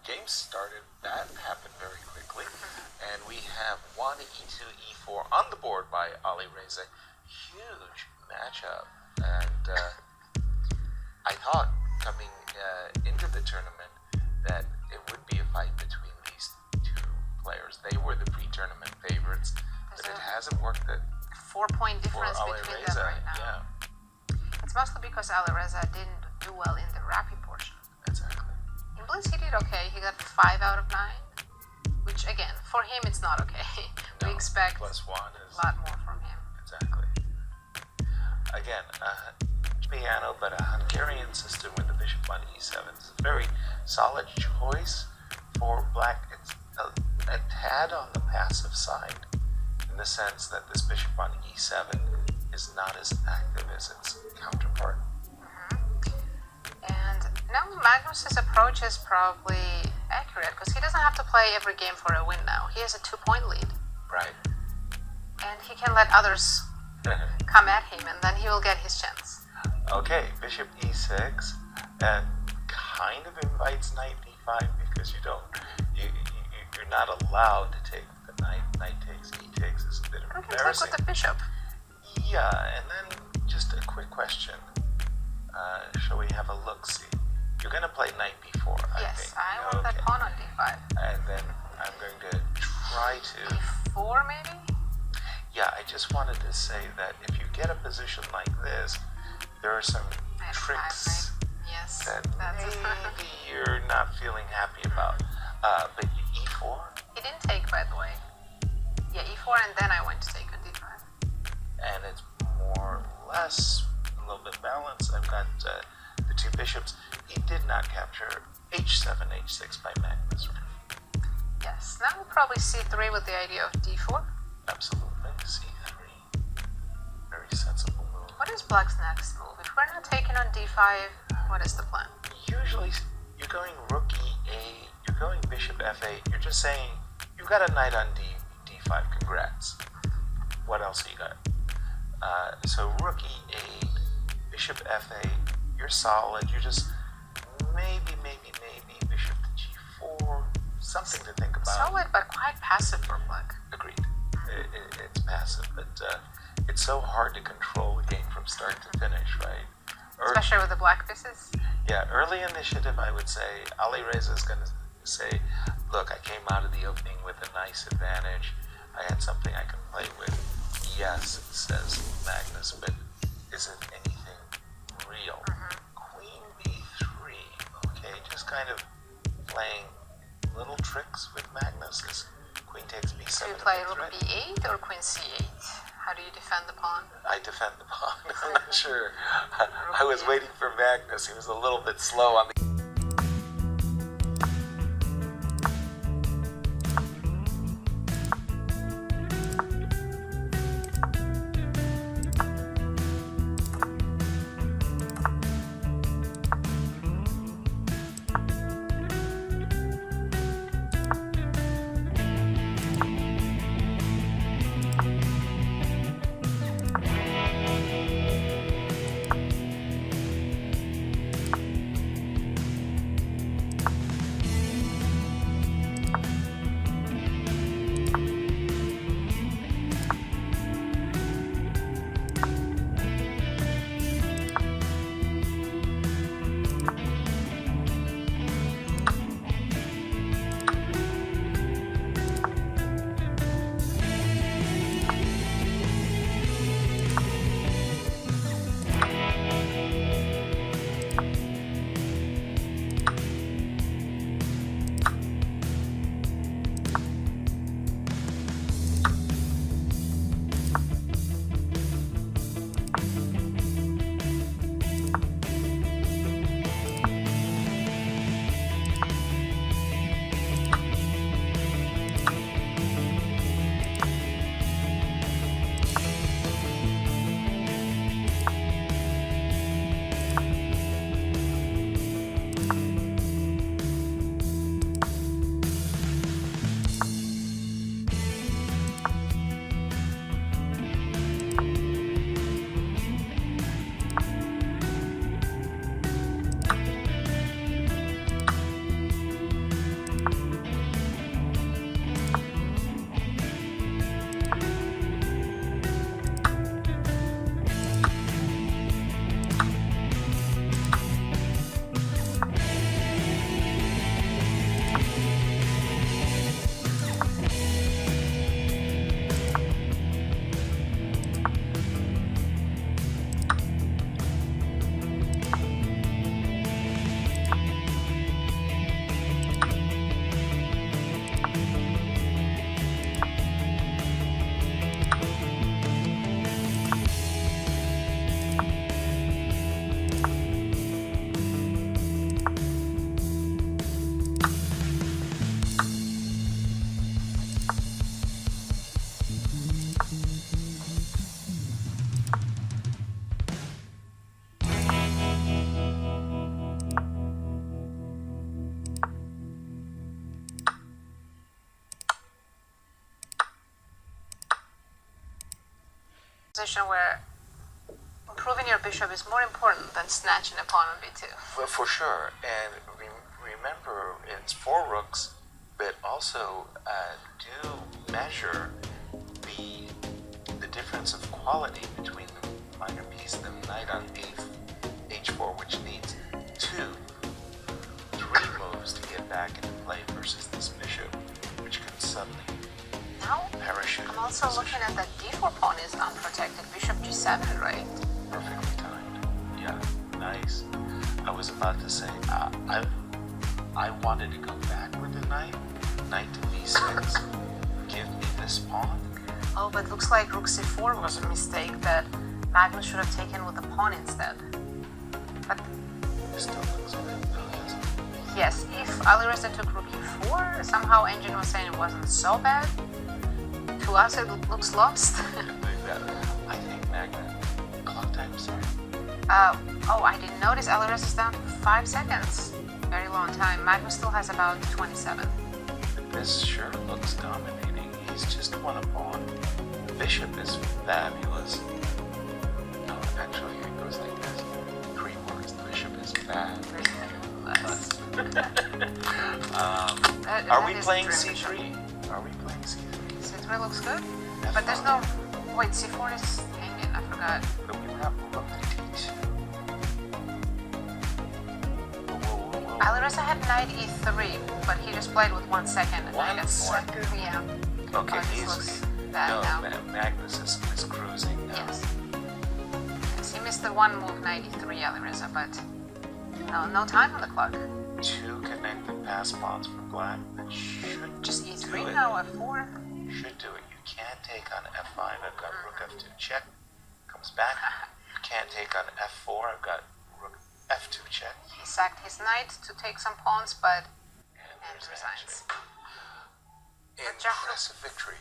game started. That happened very quickly. And we have one e2, e4 on the board by Alireza. Huge matchup. And I thought coming into the tournament that it would be a fight between these two players. They were the pre-tournament favorites, but it hasn't worked. 4-point difference between them right now. Yeah. It's mostly because Alireza didn't do well in the rapid portion. Exactly. In Blitz he did okay. He got 5 out of 9, which again, for him it's not okay. No, we expect +1 is a lot more from him. Exactly. Again, piano, but a Hungarian system with the bishop on e7 is a very solid choice for black. It's a tad on the passive side, in the sense that this bishop on e7 is not as active as its counterpart. And now Magnus's approach is probably accurate, because he doesn't have to play every game for a win now. He has a 2-point lead. Right. And he can let others come at him, and then he will get his chance. Okay, bishop e6, and kind of invites knight d5, because you're not allowed to take the knight. Knight takes, e takes is a bit You can embarrassing. take with the bishop. Yeah, and then just a quick question. Shall we have a look-see? You're going to play knight b4, I Yes, think. I want that pawn on d5. And then I'm going to try to... d4 maybe? Yeah, I just wanted to say that if you get a position like this, there are some tricks Yes, that that's maybe you're not feeling happy about. But e4? He didn't take, by the way. Yeah, e4, and then I went to take on d5. And it's more or less a little bit balanced. I've got the two bishops. He did not capture h7, h6 by Magnus. Yes, now we'll probably c3 with the idea of d4. Absolutely, c3. Very sensible move. What is black's next move? If we're not taking on d5, what is the plan? Usually, you're going rook e8, you're going bishop f8, you're just saying, you've got a knight on d5, congrats. What else you got? So rook e8, bishop f8, you're solid, you're just maybe bishop to g4, something to think about. Solid, but quite passive for black. Agreed. It's passive, but it's so hard to control the game from start to finish, right? Especially with the black pieces. Yeah, early initiative, I would say, Alireza is going to say, look, I came out of the opening with a nice advantage. I had something I can play with. Yes, says Magnus, but is it anything real? Queen b3, okay, just kind of playing little tricks with Magnus. As queen takes b7. Do you play rook b8 or queen c8? How do you defend the pawn? I defend the pawn. I'm not sure. I was waiting for Magnus. He was a little bit slow on the... position where improving your bishop is more important than snatching a pawn on b2. Well, for sure. And remember, it's 4 rooks, but also do measure the difference of quality between the minor piece, the knight on h4, which needs 2, 3 moves to get back into play versus this bishop, which can suddenly Now, perish. I'm also looking at that d4 pawn is unprotected. Bishop g7, right? Perfectly timed. Yeah, nice. I was about to say, I wanted to go back with the knight to b6. Give me this pawn. Oh, but looks like rook c4 was a mistake that Magnus should have taken with the pawn instead. But It still looks good. No, yes, if Alireza took rook e4, somehow Engine was saying it wasn't so bad. To us, it looks lost. I think Magnus. Clock time, sorry. Oh, I didn't notice Alireza's down to 5 seconds. Very long time. Magnus still has about 27. This sure looks dominating. He's just won a pawn. The bishop is fabulous. No, actually, it goes like this. 3 words. The bishop is fabulous. Are we playing c3? Are we playing c3? C3 looks good, but there's no... Wait, c4 is hanging, I forgot. But we have rook d2. Whoa. Alireza had knight e3, but he just played with 1 second and knight 1 f4. second? Yeah. Okay, This he's... looks bad No, now. Magnus is cruising now. Yes. Yes, he missed the 1 move knight e3, Alireza, but no time on the clock. 2 connected pass pawns for black. That should Just do e3 it. now, f4. Should do it. You can't take on f5. I've got rook f2 check. Comes back. You can't take on f4. I've got rook f2 check. He sacked his knight to take some pawns, but And there's resigns. action. Impressive victory.